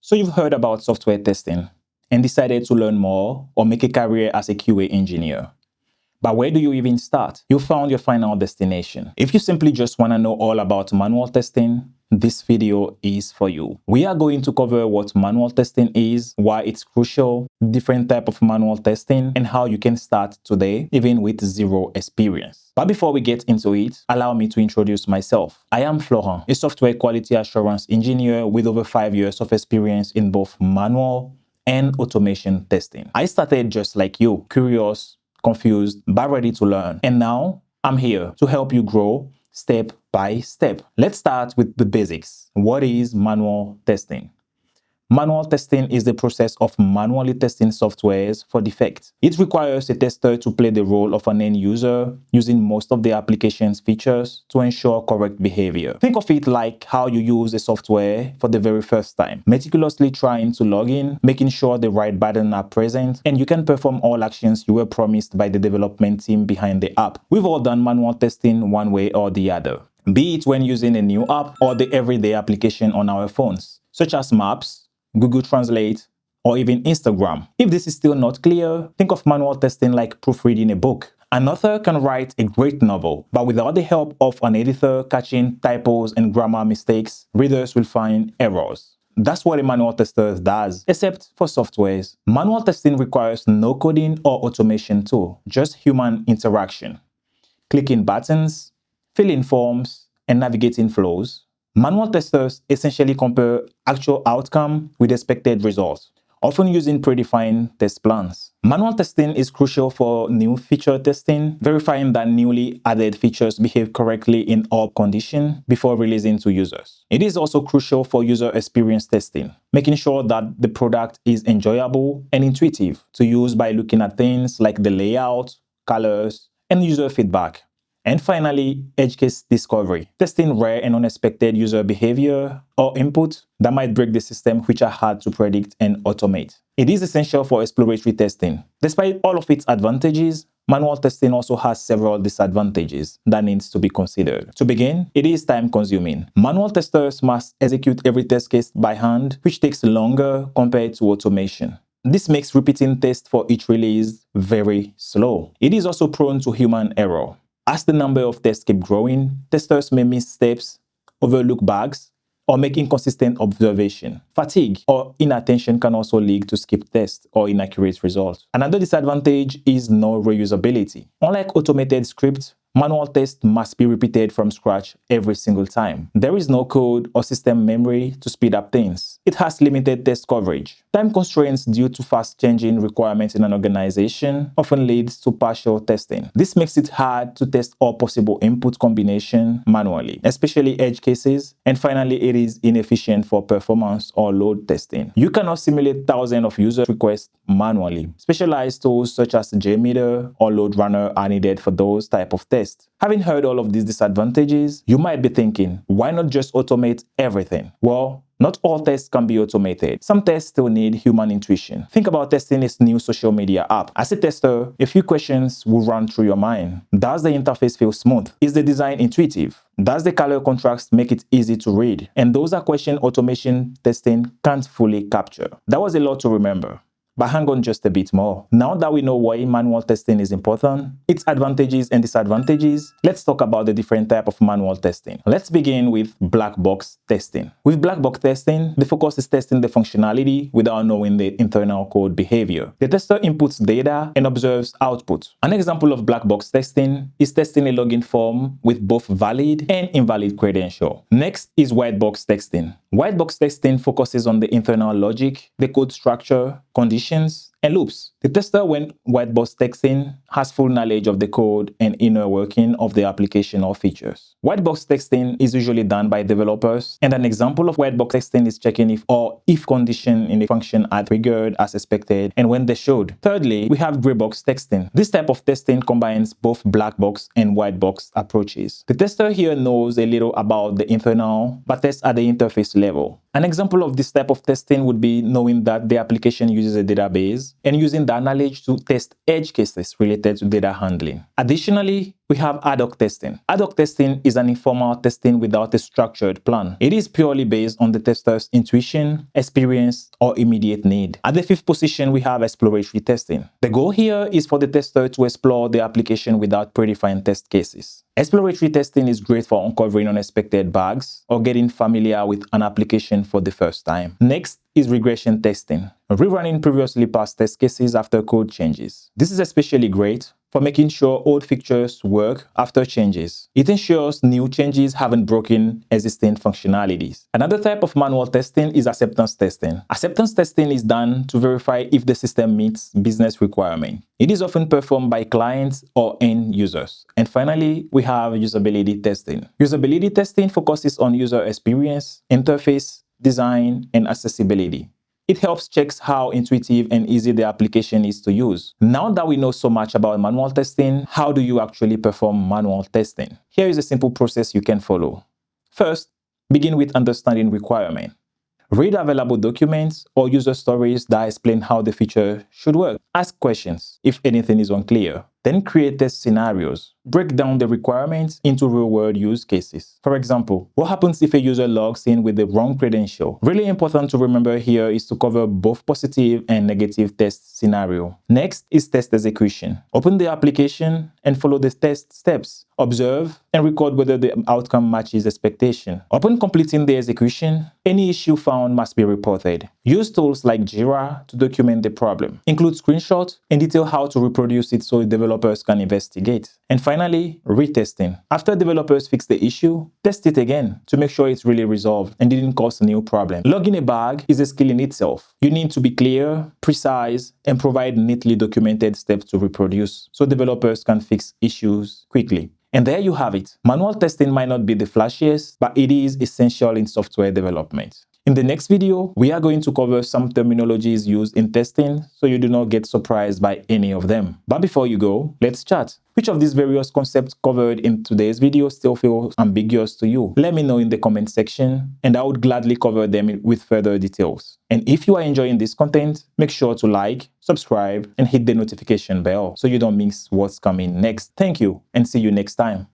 So you've heard about software testing and decided to learn more or make a career as a QA engineer. But where do you even start? You found your final destination. If you simply just want to know all about manual testing, this video is for you. We are going to cover what manual testing is, why it's crucial, different type of manual testing, and how you can start today, even with zero experience. But before we get into it, allow me to introduce myself. I am Florent, a software quality assurance engineer with over 5 years of experience in both manual and automation testing. I started just like you, curious, confused, but ready to learn. And now I'm here to help you grow step by step. Let's start with the basics. What is manual testing? Manual testing is the process of manually testing softwares for defects. It requires a tester to play the role of an end user using most of the application's features to ensure correct behavior. Think of it like how you use a software for the very first time, meticulously trying to log in, making sure the right buttons are present, and you can perform all actions you were promised by the development team behind the app. We've all done manual testing one way or the other, be it when using a new app or the everyday application on our phones, such as Maps, Google Translate, or even Instagram. If this is still not clear, think of manual testing like proofreading a book. An author can write a great novel, but without the help of an editor catching typos and grammar mistakes, readers will find errors. That's what a manual tester does, except for softwares. Manual testing requires no coding or automation tool, just human interaction. Clicking buttons, filling forms, and navigating flows. Manual testers essentially compare actual outcome with expected results, often using predefined test plans. Manual testing is crucial for new feature testing, verifying that newly added features behave correctly in all conditions before releasing to users. It is also crucial for user experience testing, making sure that the product is enjoyable and intuitive to use by looking at things like the layout, colors, and user feedback. And finally, edge case discovery, testing rare and unexpected user behavior or input that might break the system, which are hard to predict and automate. It is essential for exploratory testing. Despite all of its advantages, manual testing also has several disadvantages that needs to be considered. To begin, it is time consuming. Manual testers must execute every test case by hand, which takes longer compared to automation. This makes repeating tests for each release very slow. It is also prone to human error. As the number of tests keep growing, testers may miss steps, overlook bugs, or make inconsistent observation. Fatigue or inattention can also lead to skipped tests or inaccurate results. Another disadvantage is no reusability. Unlike automated scripts, manual tests must be repeated from scratch every single time. There is no code or system memory to speed up things. It has limited test coverage. Time constraints due to fast-changing requirements in an organization often leads to partial testing. This makes it hard to test all possible input combinations manually, especially edge cases. And finally, it is inefficient for performance or load testing. You cannot simulate thousands of user requests manually. Specialized tools such as JMeter or LoadRunner are needed for those type of tests. Having heard all of these disadvantages, you might be thinking, why not just automate everything? Well, not all tests can be automated. Some tests still need human intuition. Think about testing this new social media app. As a tester, a few questions will run through your mind. Does the interface feel smooth? Is the design intuitive? Does the color contrast make it easy to read? And those are questions automation testing can't fully capture. That was a lot to remember. But hang on just a bit more. Now that we know why manual testing is important, its advantages and disadvantages, let's talk about the different types of manual testing. Let's begin with black box testing. With black box testing, the focus is testing the functionality without knowing the internal code behavior. The tester inputs data and observes output. An example of black box testing is testing a login form with both valid and invalid credentials. Next is white box testing. White box testing focuses on the internal logic, the code structure, conditions, and loops. The tester, when white box testing, has full knowledge of the code and inner working of the application or features. White box testing is usually done by developers, and an example of white box testing is checking if or if condition in a function are triggered as expected and when they should. Thirdly, we have gray box testing. This type of testing combines both black box and white box approaches. The tester here knows a little about the internal, but tests at the interface level. An example of this type of testing would be knowing that the application uses a database and using that knowledge to test edge cases related to data handling. Additionally, we have ad hoc testing. Ad hoc testing is an informal testing without a structured plan. It is purely based on the tester's intuition, experience, or immediate need. At the fifth position, we have exploratory testing. The goal here is for the tester to explore the application without predefined test cases. Exploratory testing is great for uncovering unexpected bugs or getting familiar with an application for the first time. Next is regression testing, rerunning previously passed test cases after code changes. This is especially great for making sure old features work after changes. It ensures new changes haven't broken existing functionalities. Another type of manual testing is acceptance testing. Acceptance testing is done to verify if the system meets business requirements. It is often performed by clients or end users. And finally, we have usability testing. Usability testing focuses on user experience, interface, design, and accessibility. It helps check how intuitive and easy the application is to use. Now that we know so much about manual testing, how do you actually perform manual testing? Here is a simple process you can follow. First, begin with understanding requirements. Read available documents or user stories that explain how the feature should work. Ask questions if anything is unclear. Then create test scenarios. Break down the requirements into real-world use cases. For example, what happens if a user logs in with the wrong credential? Really important to remember here is to cover both positive and negative test scenario. Next is test execution. Open the application and follow the test steps. Observe and record whether the outcome matches expectation. Upon completing the execution, any issue found must be reported. Use tools like Jira to document the problem. Include screenshots and detail how to reproduce it so developers can investigate. And finally, retesting. After developers fix the issue, test it again to make sure it's really resolved and didn't cause a new problem. Logging a bug is a skill in itself. You need to be clear, precise, and provide neatly documented steps to reproduce so developers can fix issues quickly. And there you have it. Manual testing might not be the flashiest, but it is essential in software development. In the next video, we are going to cover some terminologies used in testing so you do not get surprised by any of them. But before you go, let's chat. Which of these various concepts covered in today's video still feel ambiguous to you? Let me know in the comment section and I would gladly cover them with further details. And if you are enjoying this content, make sure to like, subscribe, and hit the notification bell so you don't miss what's coming next. Thank you and see you next time.